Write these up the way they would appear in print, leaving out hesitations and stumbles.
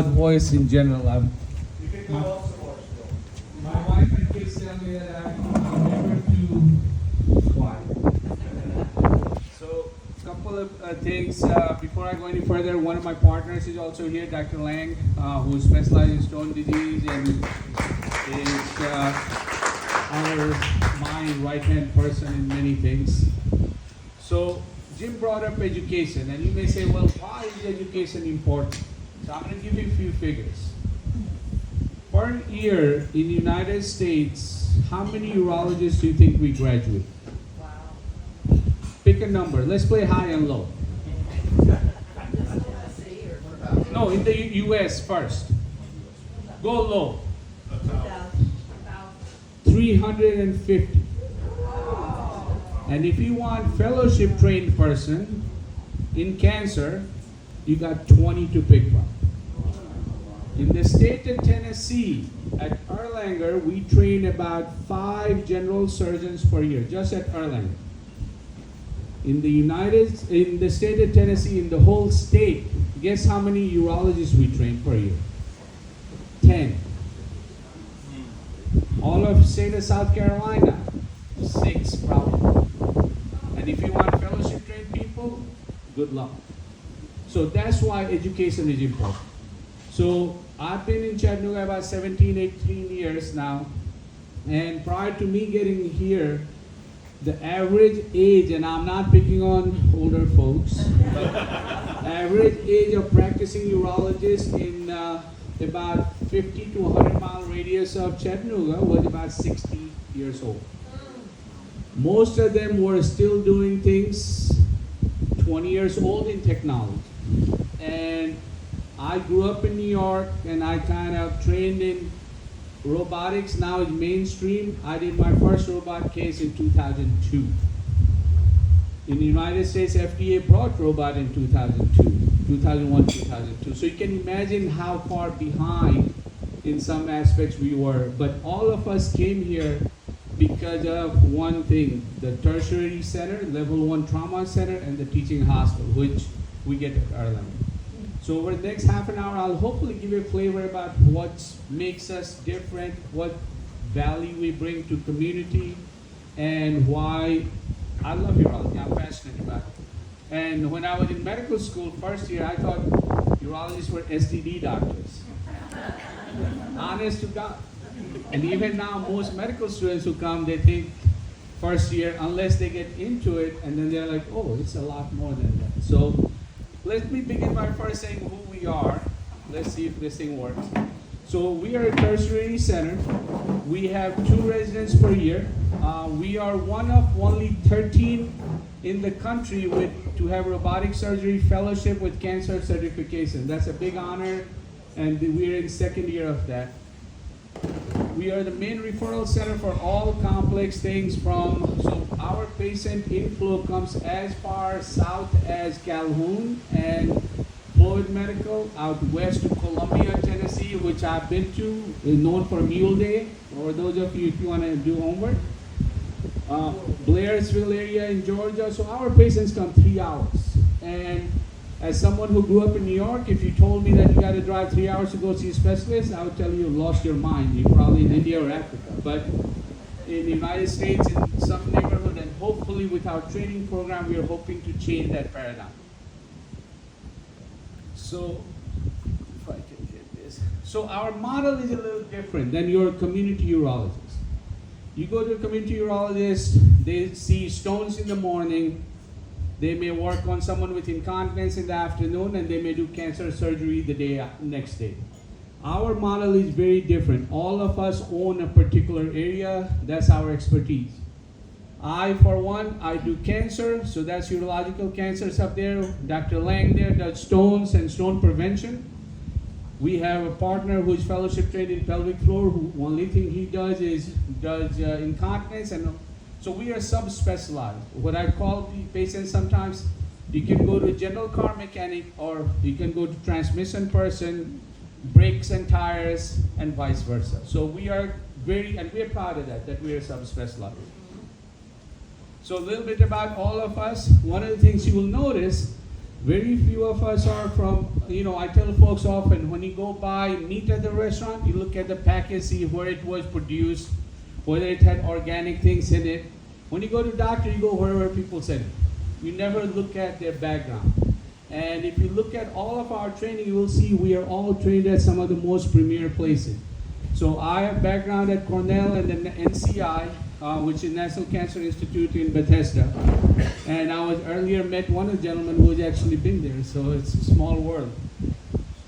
voice in general. You can go off some more still. My wife and kids tell me that I'm never too quiet. So, couple of things before I go any further. One of my partners is also here, Dr. Lang, who specializes in stone disease and is our right-hand person in many things. So, Jim brought up education, and you may say, well, why is education important? So I'm going to give you a few figures. Per year in the United States, how many urologists do you think we graduate? Wow. Pick a number. Let's play high and low. No, in the U.S. first. Go low. 350. And if you want fellowship trained person in cancer, you got 20 to pick from. In the state of Tennessee, at Erlanger, we train about 5 general surgeons per year, just at Erlanger. In the state of Tennessee, in the whole state, guess how many urologists we train per year? 10. All of state of South Carolina, 6 probably. And if you want fellowship trained people, good luck. So that's why education is important. So I've been in Chattanooga about 17, 18 years now. And prior to me getting here, the average age, and I'm not picking on older folks, but average age of practicing urologists in about 50 to 100 mile radius of Chattanooga was about 60 years old. Most of them were still doing things 20 years old in technology. And I grew up in New York, and I kind of trained in robotics. Now it's mainstream. I did my first robot case in 2002. In the United States, FDA brought robot in 2001, 2002. So you can imagine how far behind in some aspects we were. But all of us came here because of one thing, the tertiary center, level 1 trauma center, and the teaching hospital, which we get at Ireland. So over the next half an hour, I'll hopefully give you a flavor about what makes us different, what value we bring to community, and why I love urology. I'm passionate about it. And when I was in medical school, first year, I thought urologists were STD doctors. Honest to God. And even now, most medical students who come, they think first year, unless they get into it, and then they're like, oh, it's a lot more than that. So let me begin by first saying who we are. Let's see if this thing works. So we are a tertiary center. We have 2 residents per year. We are one of only 13 in the country to have robotic surgery fellowship with cancer certification. That's a big honor, and we're in second year of that. We are the main referral center for all complex things so our patient inflow comes as far south as Calhoun and Floyd Medical, out west to Columbia, Tennessee, which I've been to, is known for Mule Day, or those of you if you want to do homework. Blairsville area in Georgia, so our patients come 3 hours. And as someone who grew up in New York, if you told me that you got to drive 3 hours to go see a specialist, I would tell you lost your mind. You're probably in India or Africa. But in the United States, in some neighborhood, and hopefully with our training program, we are hoping to change that paradigm. So, if I can get this. So our model is a little different than your community urologist. You go to a community urologist, they see stones in the morning, they may work on someone with incontinence in the afternoon, and they may do cancer surgery the next day. Our model is very different. All of us own a particular area. That's our expertise. For one, I do cancer, so that's urological cancers up there. Dr. Lang there does stones and stone prevention. We have a partner who is fellowship trained in pelvic floor, who only thing he does is incontinence, and so we are subspecialized. What I call the patients sometimes, you can go to a general car mechanic, or you can go to transmission person, brakes and tires, and vice versa. So we are and we're proud of that we are subspecialized. So a little bit about all of us. One of the things you will notice Very few of us are from, I tell folks often, when you go buy meat at the restaurant, you look at the package, see where it was produced, whether it had organic things in it. When you go to doctor, you go wherever people send it. You never look at their background. And if you look at all of our training, you will see we are all trained at some of the most premier places. So I have background at Cornell and then NCI, which is National Cancer Institute in Bethesda. And I was earlier met one of the gentlemen who has actually been there, so it's a small world.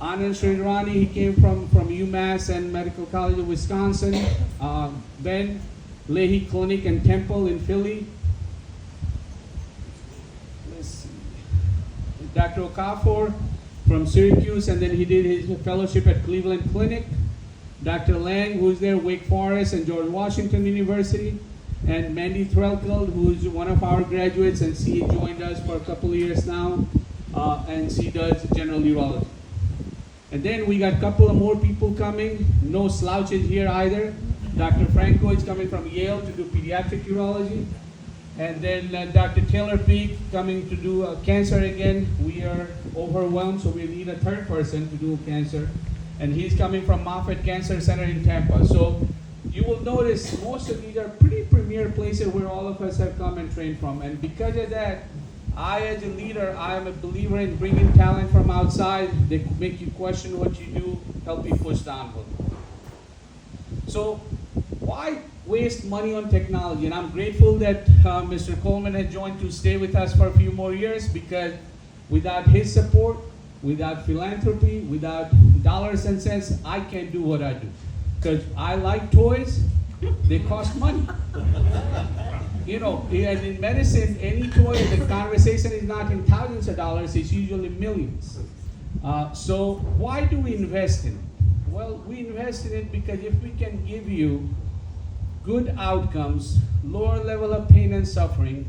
Anand Srirani, he came from UMass and Medical College of Wisconsin. Ben, Leahy Clinic and Temple in Philly. Let's see. Dr. Okafor from Syracuse, and then he did his fellowship at Cleveland Clinic. Dr. Lang, who's there, Wake Forest and George Washington University. And Mandy Threlkeld, who's one of our graduates, and she joined us for a couple of years now, and she does general urology. And then we got a couple of more people coming, no slouches here either. Dr. Franco is coming from Yale to do pediatric urology. And then Dr. Taylor Peak coming to do cancer again. We are overwhelmed, so we need a third person to do cancer. And he's coming from Moffitt Cancer Center in Tampa. So you will notice most of these are pretty premier places where all of us have come and trained from. And because of that, I as a leader, I am a believer in bringing talent from outside. They make you question what you do, help you push the envelope. So why waste money on technology? And I'm grateful that Mr. Coleman has joined to stay with us for a few more years, because without his support, without philanthropy, without dollars and cents, I can't do what I do. Because I like toys, they cost money. And in medicine, any toy, the conversation is not in thousands of dollars, it's usually millions. So why do we invest in it? Well, we invest in it because if we can give you good outcomes, lower level of pain and suffering,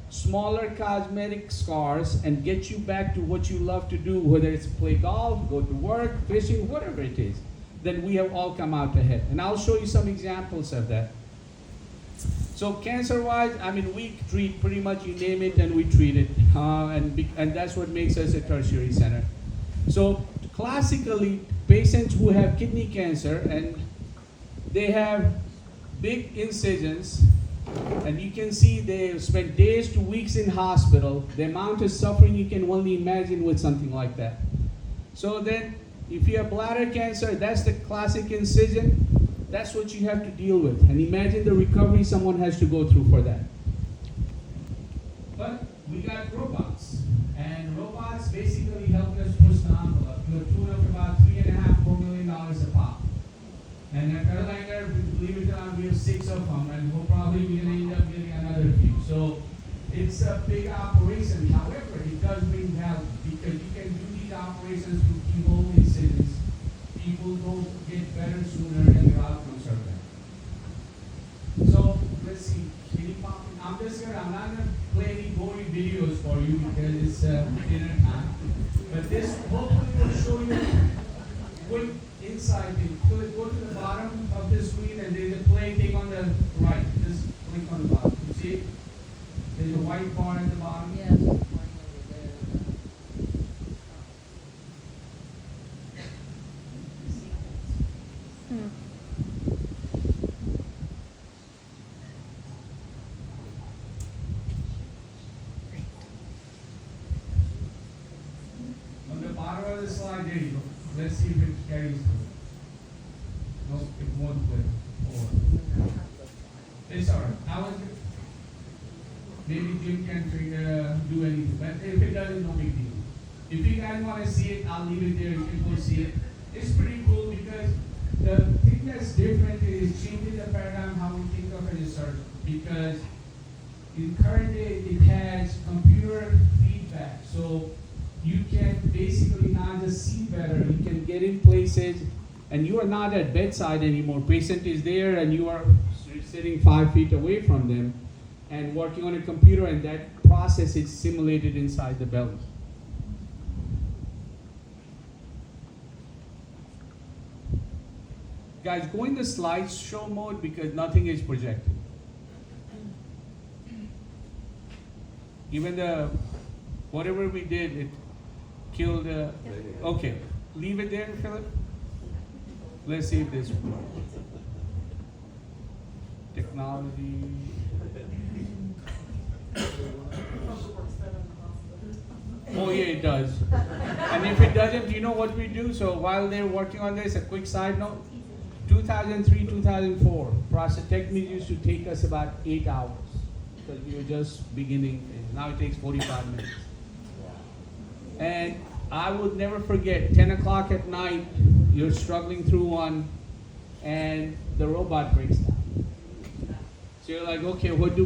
smaller cosmetic scars, and get you back to what you love to do, whether it's play golf, go to work, fishing, whatever it is, then we have all come out ahead. And I'll show you some examples of that. So cancer-wise, we treat pretty much, you name it, and we treat it. And that's what makes us a tertiary center. So classically, patients who have kidney cancer, and they have big incisions, and you can see they spend days to weeks in hospital. The amount of suffering you can only imagine with something like that. So then, if you have bladder cancer, that's the classic incision. That's what you have to deal with. And imagine the recovery someone has to go through for that. But we got robots. And robots basically help us push the envelope to a tune of about $3.5–4 million a pop. And at Erlanger, believe it or not, we have 6 of them, and we'll probably be going to end up getting another few. So it's a big operation. However, it does bring value, because you can do these operations through keyhole incisions. People go get better sooner, and their outcomes are better. So let's see. I'm not gonna play any gory videos for you because it's dinner time. But this hopefully will show you quick insight. Go to the bottom of the screen, and there's a play thing on the right. Just click on the bottom. You see? There's a white bar at the bottom. Yes. One over there. On the bottom of the slide, there you go. Let's see if it carries through. No, it won't play. It's alright. Maybe Jim can't do anything, but if it doesn't, no big deal. If you guys want to see it, I'll leave it there. You can go see it. It's pretty cool because the thing that's different is changing the paradigm how we think of it as surgeon. Because in current day, it has computer feedback. So you can basically not just see better, you can get in places, and you are not at bedside anymore. Patient is there, and you are sitting 5 feet away from them and working on a computer, and that process is simulated inside the belly. Guys, go in the slideshow mode because nothing is projected. Even whatever we did, kill the, okay, leave it there, Philip. Let's see if this works. Technology. Oh yeah, it does. And if it doesn't, you know what we do? So while they're working on this, a quick side note, 2003, 2004, process techniques used to take us about 8 hours because we were just beginning, and now it takes 45 minutes. And I would never forget, 10 o'clock at night, you're struggling through one, and the robot breaks down. So you're like, okay, what do we